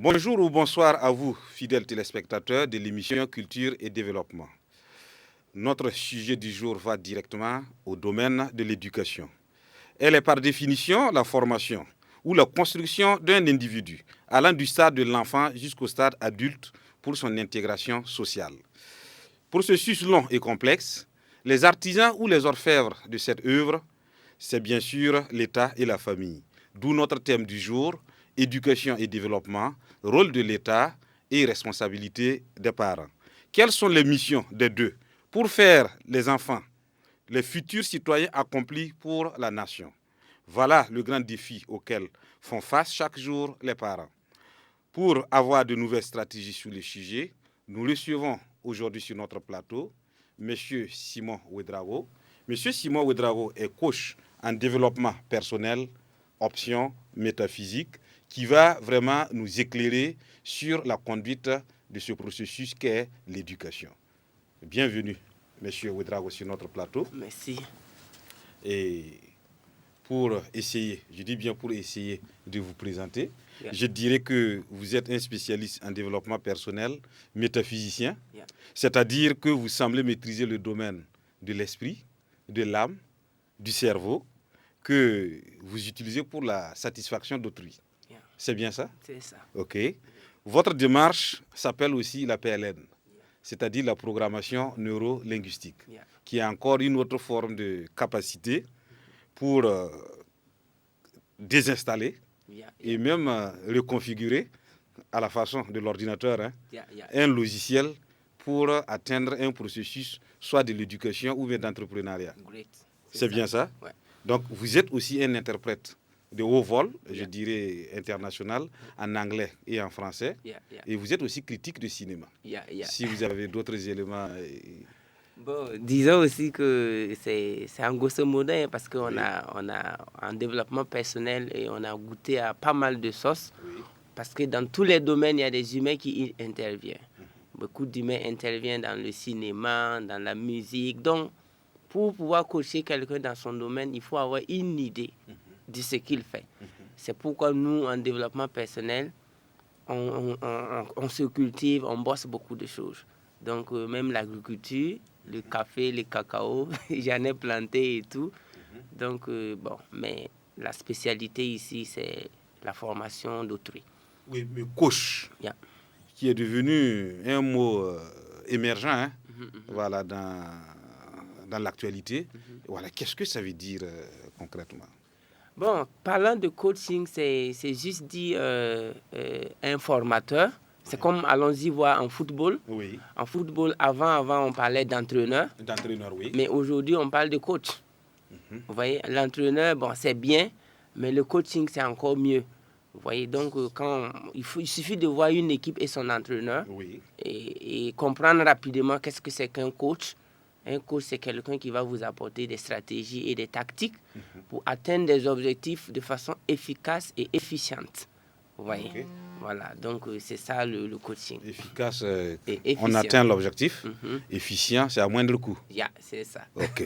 Bonjour ou bonsoir à vous, fidèles téléspectateurs de l'émission Culture et Développement. Notre sujet du jour va directement au domaine de l'éducation. Elle est par définition la formation ou la construction d'un individu allant du stade de l'enfant jusqu'au stade adulte pour son intégration sociale. Processus long et complexe, les artisans ou les orfèvres de cette œuvre, c'est bien sûr l'État et la famille. D'où notre thème du jour, éducation et développement, rôle de l'État et responsabilité des parents. Quelles sont les missions des deux pour faire les enfants, les futurs citoyens accomplis pour la nation? Voilà le grand défi auquel font face chaque jour les parents. Pour avoir de nouvelles stratégies sur le sujet, nous recevons aujourd'hui sur notre plateau M. Simon Ouedraogo. M. Simon Ouedraogo est coach en développement personnel, option métaphysique, qui va vraiment nous éclairer sur la conduite de ce processus qu'est l'éducation. Bienvenue, M. Ouedraogo, sur notre plateau. Merci. Et pour essayer, je dis bien pour essayer de vous présenter, je dirais que vous êtes un spécialiste en développement personnel, métaphysicien, c'est-à-dire que vous semblez maîtriser le domaine de l'esprit, de l'âme, du cerveau, que vous utilisez pour la satisfaction d'autrui. C'est bien ça? C'est ça. OK. Votre démarche s'appelle aussi la PLN, c'est-à-dire la programmation neuro-linguistique, qui est encore une autre forme de capacité pour désinstaller et même reconfigurer à la façon de l'ordinateur un logiciel pour atteindre un processus soit de l'éducation ou bien d'entrepreneuriat. C'est bien ça? Ouais. Donc vous êtes aussi un interprète de haut vol, je dirais international, en anglais et en français. Et vous êtes aussi critique de cinéma. Si vous avez d'autres éléments... Bon, disons aussi que c'est un grosso modo parce qu'on a un développement personnel et on a goûté à pas mal de sauces. Parce que dans tous les domaines, il y a des humains qui interviennent. Beaucoup d'humains interviennent dans le cinéma, dans la musique. Donc, pour pouvoir coacher quelqu'un dans son domaine, il faut avoir une idée de ce qu'il fait. C'est pourquoi nous, en développement personnel, on se cultive, on bosse beaucoup de choses. Donc, même l'agriculture, le café, le cacao, j'en ai planté et tout. Donc, bon, mais la spécialité ici, c'est la formation d'autrui. Oui, mais coach, qui est devenu un mot émergent voilà, dans l'actualité. Voilà, qu'est-ce que ça veut dire concrètement? Bon, parlant de coaching, c'est juste dire un formateur. C'est comme, allons-y voir en football. Oui. En football, avant on parlait d'entraîneur. D'entraîneur, oui. Mais aujourd'hui, on parle de coach. Vous voyez, l'entraîneur, bon, c'est bien, mais le coaching, c'est encore mieux. Vous voyez, donc, il suffit de voir une équipe et son entraîneur et comprendre rapidement qu'est-ce que c'est qu'un coach. Un coach, c'est quelqu'un qui va vous apporter des stratégies et des tactiques pour atteindre des objectifs de façon efficace et efficiente. Vous voyez? Voilà, donc c'est ça le coaching. Efficace, et efficient. On atteint l'objectif. Efficient, c'est à moindre coût. C'est ça. OK.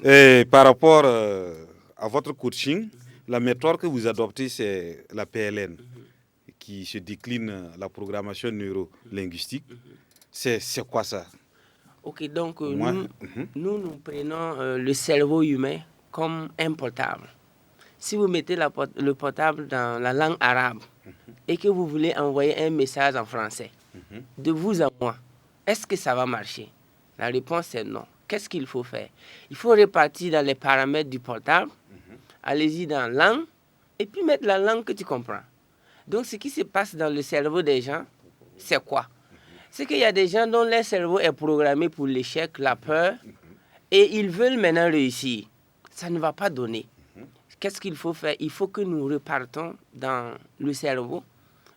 Et par rapport à votre coaching, la méthode que vous adoptez, c'est la PLN, qui se décline la programmation neuro-linguistique. C'est quoi ça? Ok, donc nous prenons le cerveau humain comme un portable. Si vous mettez le portable dans la langue arabe et que vous voulez envoyer un message en français, de vous à moi, est-ce que ça va marcher? La réponse est non. Qu'est-ce qu'il faut faire? Il faut répartir dans les paramètres du portable, allez-y dans langue, et puis mettre la langue que tu comprends. Donc ce qui se passe dans le cerveau des gens, c'est quoi? C'est qu'il y a des gens dont leur cerveau est programmé pour l'échec, la peur, et ils veulent maintenant réussir. Ça ne va pas donner. Qu'est-ce qu'il faut faire? Il faut que nous repartons dans le cerveau,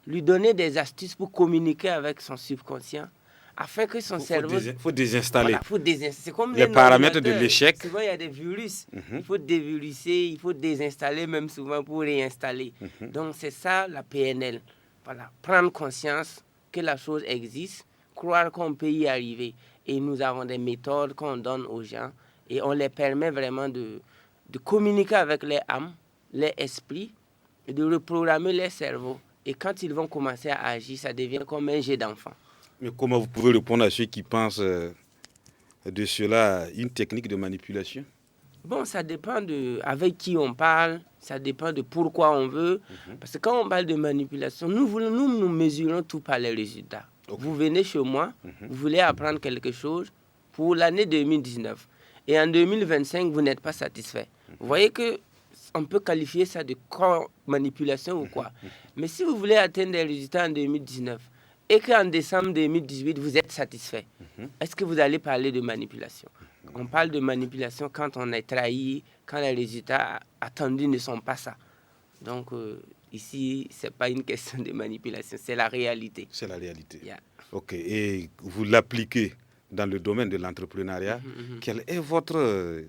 lui donner des astuces pour communiquer avec son subconscient, afin que son cerveau... Il faut désinstaller. Voilà, c'est comme les paramètres de l'échec. Souvent, il y a des virus. Il faut déviruser, il faut désinstaller même souvent pour réinstaller. Donc, c'est ça la PNL. Voilà, prendre conscience que la chose existe, croire qu'on peut y arriver. Et nous avons des méthodes qu'on donne aux gens et on les permet vraiment de communiquer avec les âmes, les esprits et de reprogrammer les cerveaux Et quand ils vont commencer à agir, ça devient comme un jeu d'enfant. Mais comment vous pouvez répondre à ceux qui pensent de cela une technique de manipulation? Bon, ça dépend avec qui on parle, ça dépend de pourquoi on veut. Parce que quand on parle de manipulation, nous mesurons tout par les résultats. Okay. Vous venez chez moi, vous voulez apprendre quelque chose pour l'année 2019. Et en 2025, vous n'êtes pas satisfait. Vous voyez qu'on peut qualifier ça de manipulation ou quoi. Mais si vous voulez atteindre des résultats en 2019 et qu'en décembre 2018, vous êtes satisfait, est-ce que vous allez parler de manipulation? On parle de manipulation quand on est trahi, quand les résultats attendus ne sont pas ça. Donc, ici, ce n'est pas une question de manipulation, c'est la réalité. C'est la réalité. Yeah. OK. Et vous l'appliquez dans le domaine de l'entrepreneuriat. Quel est votre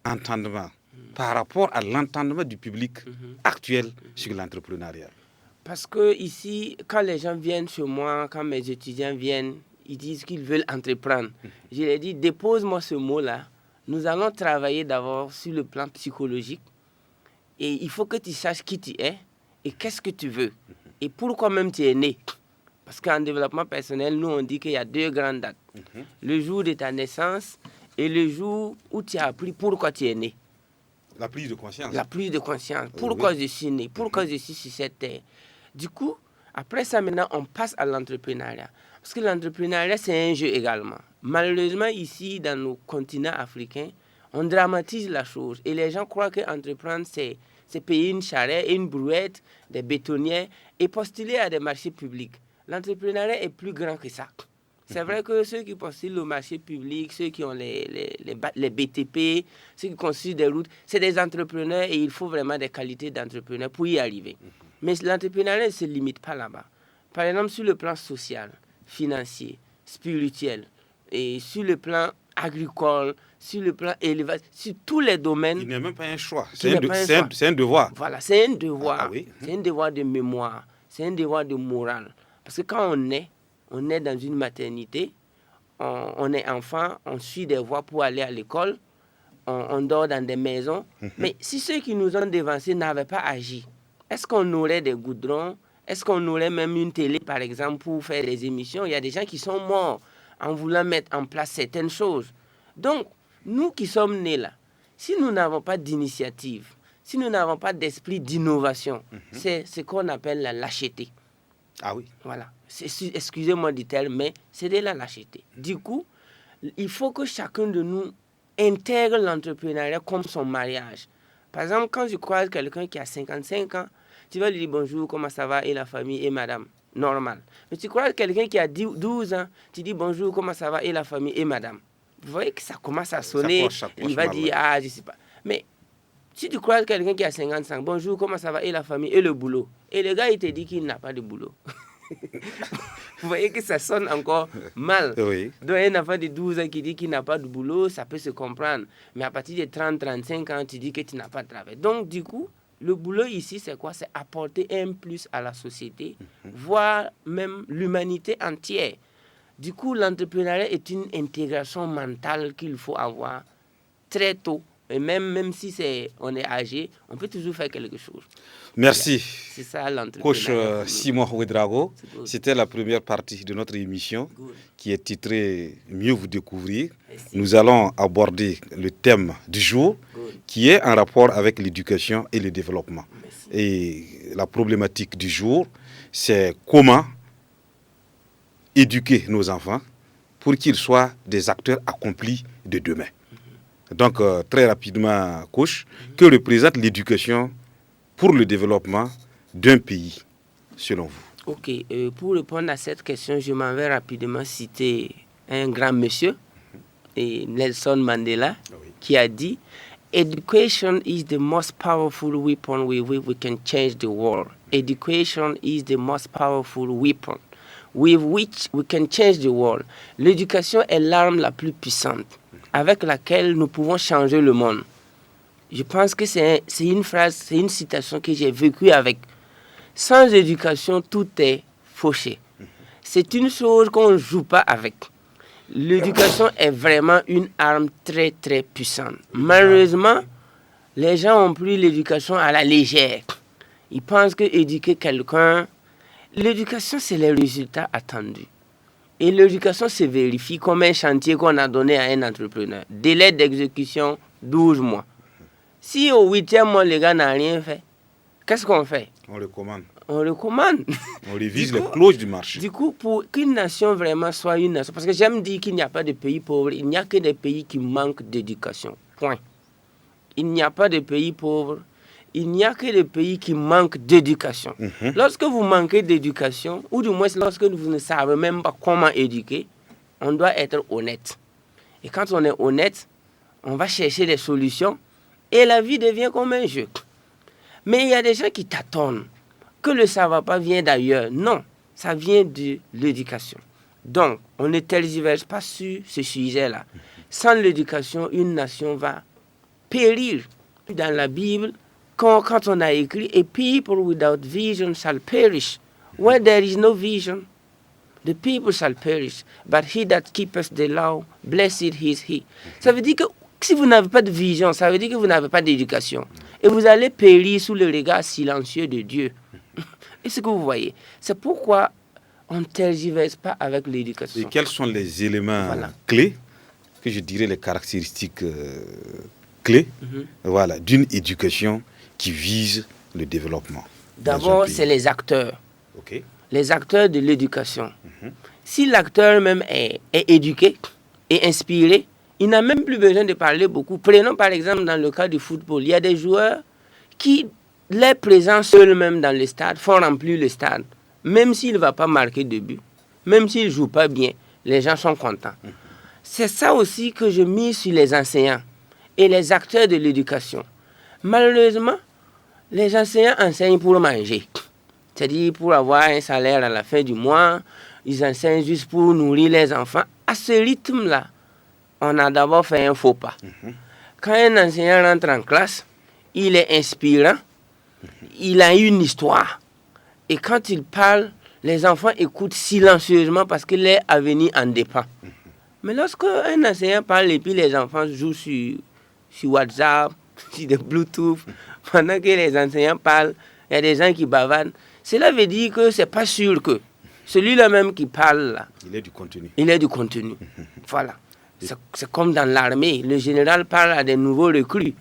entendement par rapport à l'entendement du public actuel sur l'entrepreneuriat? Parce que ici, quand les gens viennent chez moi, quand mes étudiants viennent, ils disent qu'ils veulent entreprendre. Je leur dis, dépose-moi ce mot-là. Nous allons travailler d'abord sur le plan psychologique. Et il faut que tu saches qui tu es et qu'est-ce que tu veux. Et pourquoi même tu es né. Parce qu'en développement personnel, nous, on dit qu'il y a 2 grandes dates. Le jour de ta naissance et le jour où tu as appris pourquoi tu es né. La prise de conscience. La prise de conscience. Pourquoi je suis né, pourquoi je suis sur cette terre. Du coup, après ça, maintenant, on passe à l'entrepreneuriat. Parce que l'entrepreneuriat, c'est un jeu également. Malheureusement, ici, dans nos continents africains, on dramatise la chose. Et les gens croient qu'entreprendre, c'est payer une charrette, une brouette, des bétonnières et postuler à des marchés publics. L'entrepreneuriat est plus grand que ça. C'est vrai que ceux qui postulent au marché public, ceux qui ont les BTP, ceux qui construisent des routes, c'est des entrepreneurs et il faut vraiment des qualités d'entrepreneur pour y arriver. Mais l'entrepreneuriat ne se limite pas là-bas. Par exemple, sur le plan social, financier, spirituel, et sur le plan agricole, sur le plan élevage, sur tous les domaines. Il n'est même pas un choix, c'est un devoir. Voilà, c'est un devoir. Ah, oui. C'est un devoir de mémoire, c'est un devoir de morale. Parce que quand on est dans une maternité, on est enfant, on suit des voies pour aller à l'école, on dort dans des maisons. Mais si ceux qui nous ont devancés n'avaient pas agi, est-ce qu'on aurait des goudrons? Est-ce qu'on aurait même une télé, par exemple, pour faire des émissions? Il y a des gens qui sont morts en voulant mettre en place certaines choses. Donc, nous qui sommes nés là, si nous n'avons pas d'initiative, si nous n'avons pas d'esprit d'innovation, c'est ce qu'on appelle la lâcheté. Ah oui. Voilà. Excusez-moi du terme, mais c'est de la lâcheté. Du coup, il faut que chacun de nous intègre l'entrepreneuriat comme son mariage. Par exemple, quand je croise quelqu'un qui a 55 ans, tu vas lui dire bonjour, comment ça va, et la famille, et madame. Normal. Mais tu croises quelqu'un qui a 12 ans, tu dis bonjour, comment ça va, et la famille, et madame. Vous voyez que ça commence à sonner. Il va dire, ah, je ne sais pas. Mais si tu croises quelqu'un qui a 55, bonjour, comment ça va, et la famille, et le boulot. Et le gars, il te dit qu'il n'a pas de boulot. Vous voyez que ça sonne encore mal. Oui. Donc, un enfant de 12 ans qui dit qu'il n'a pas de boulot, ça peut se comprendre. Mais à partir de 30-35 ans, tu dis que tu n'as pas de travail. Donc, du coup, le boulot ici, c'est quoi? C'est apporter un plus à la société, voire même l'humanité entière. Du coup, l'entrepreneuriat est une intégration mentale qu'il faut avoir très tôt. Et même si on est âgé, on peut toujours faire quelque chose. Merci. C'est ça l'entrepreneuriat. Coach Simon Ouedraogo, c'était la première partie de notre émission qui est titrée « Mieux vous découvrir ». Nous allons aborder le thème du jour qui est en rapport avec l'éducation et le développement. Merci. Et la problématique du jour, c'est comment éduquer nos enfants pour qu'ils soient des acteurs accomplis de demain. Donc, très rapidement, coach, que représente l'éducation pour le développement d'un pays, selon vous? Ok, pour répondre à cette question, je m'en vais rapidement citer un grand monsieur, Nelson Mandela, qui a dit « Education is the most powerful weapon with which we can change the world. Education is the most powerful weapon with which we can change the world. » L'éducation est l'arme la plus puissante avec laquelle nous pouvons changer le monde. Je pense que c'est une phrase, c'est une citation que j'ai vécue avec. Sans éducation, tout est fauché. C'est une chose qu'on ne joue pas avec. L'éducation est vraiment une arme très, très puissante. Malheureusement, les gens ont pris l'éducation à la légère. Ils pensent que éduquer quelqu'un, l'éducation, c'est les résultats attendus. Et l'éducation se vérifie comme un chantier qu'on a donné à un entrepreneur. Délai d'exécution, 12 mois. Si au 8e mois, le gars n'a rien fait, qu'est-ce qu'on fait? On recommande. On recommande. On révise les clauses du marché. Du coup, pour qu'une nation vraiment soit une nation, parce que j'aime dire qu'il n'y a pas de pays pauvres, il n'y a que des pays qui manquent d'éducation. Point. Il n'y a pas de pays pauvres, il n'y a que des pays qui manquent d'éducation. Lorsque vous manquez d'éducation, ou du moins lorsque vous ne savez même pas comment éduquer, on doit être honnête. Et quand on est honnête, on va chercher des solutions et la vie devient comme un jeu. Mais il y a des gens qui tâtonnent. Que le savoir-pas vient d'ailleurs. Non, ça vient de l'éducation. Donc, on ne tergiverse pas sur ce sujet-là. Sans l'éducation, une nation va périr. Dans la Bible, quand on a écrit, a people without vision shall perish. Where there is no vision, the people shall perish. But he that keepeth the law, blessed is he. Ça veut dire que si vous n'avez pas de vision, ça veut dire que vous n'avez pas d'éducation. Et vous allez périr sous le regard silencieux de Dieu. Est-ce que vous voyez? C'est pourquoi on ne tergiverse pas avec l'éducation. Et quels sont les éléments clés, que je dirais les caractéristiques clés d'une éducation qui vise le développement? D'abord, c'est les acteurs. Okay. Les acteurs de l'éducation. Si l'acteur même est éduqué et inspiré, il n'a même plus besoin de parler beaucoup. Prenons par exemple dans le cas du football, il y a des joueurs qui, les présents seuls même dans le stade, font remplir le stade. Même s'il ne va pas marquer de but, même s'il ne joue pas bien, les gens sont contents. C'est ça aussi que je mise sur les enseignants et les acteurs de l'éducation. Malheureusement, les enseignants enseignent pour manger. C'est-à-dire pour avoir un salaire à la fin du mois, ils enseignent juste pour nourrir les enfants. À ce rythme-là, on a d'abord fait un faux pas. Quand un enseignant rentre en classe, il est inspirant, il a une histoire. Et quand il parle, les enfants écoutent silencieusement parce que leur avenir en dépend. Mais lorsque un enseignant parle et puis les enfants jouent sur WhatsApp, sur des Bluetooth, pendant que les enseignants parlent, il y a des gens qui bavardent, cela veut dire que ce n'est pas sûr que celui-là même qui parle là, il est du contenu. Il est du contenu. Voilà. C'est comme dans l'armée. Le général parle à des nouveaux recrues.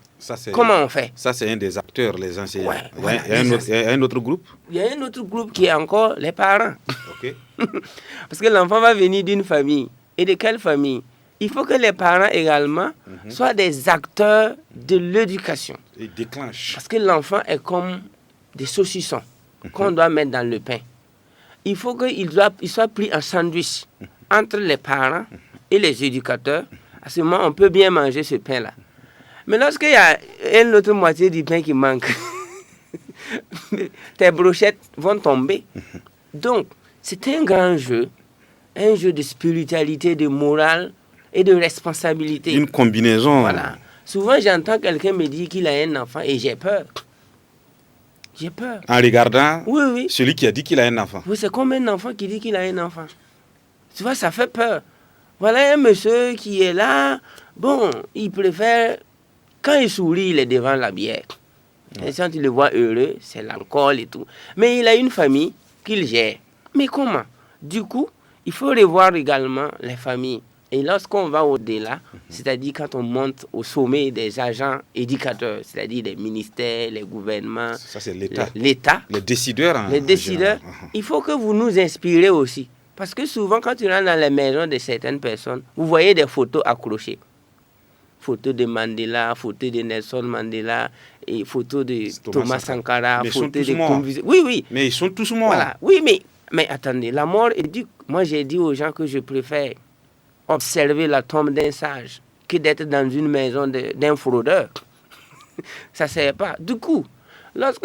Comment on fait? Ça, c'est un des acteurs, les enseignants. Ouais, il y a un autre groupe? Il y a un autre groupe qui est encore les parents. Okay. Parce que l'enfant va venir d'une famille. Et de quelle famille? Il faut que les parents également soient des acteurs de l'éducation. Ils déclenchent. Parce que l'enfant est comme des saucissons qu'on doit mettre dans le pain. Il faut qu'il soit pris en sandwich entre les parents et les éducateurs. À ce moment, on peut bien manger ce pain-là. Mais lorsqu'il y a une autre moitié du pain qui manque, tes brochettes vont tomber. Donc, c'est un grand jeu, un jeu de spiritualité, de morale et de responsabilité. Une combinaison. Voilà. Souvent, j'entends quelqu'un me dire qu'il a un enfant et j'ai peur. J'ai peur. En regardant oui. celui qui a dit qu'il a un enfant. Oui, c'est comme un enfant qui dit qu'il a un enfant. Tu vois, ça fait peur. Voilà un monsieur qui est là. Bon, il préfère... Quand il sourit, il est devant la bière. Et quand il le voit heureux, c'est l'alcool et tout. Mais il a une famille qu'il gère. Mais comment? Du coup, il faut revoir également les familles. Et lorsqu'on va au-delà, c'est-à-dire quand on monte au sommet des agents éducateurs, c'est-à-dire les ministères, les gouvernements, ça c'est l'État. Les décideurs. Il faut que vous nous inspirez aussi. Parce que souvent, quand tu rentres dans les maisons de certaines personnes, vous voyez des photos accrochées. Photos de Mandela, photos de Nelson Mandela, et photos de Thomas Sankara, photos de... Oui. Mais ils sont tous morts. Voilà. Oui, mais attendez, la mort éduque. Moi, j'ai dit aux gens que je préfère observer la tombe d'un sage que d'être dans une maison d'un fraudeur. Ça ne sert pas. Du coup, lorsque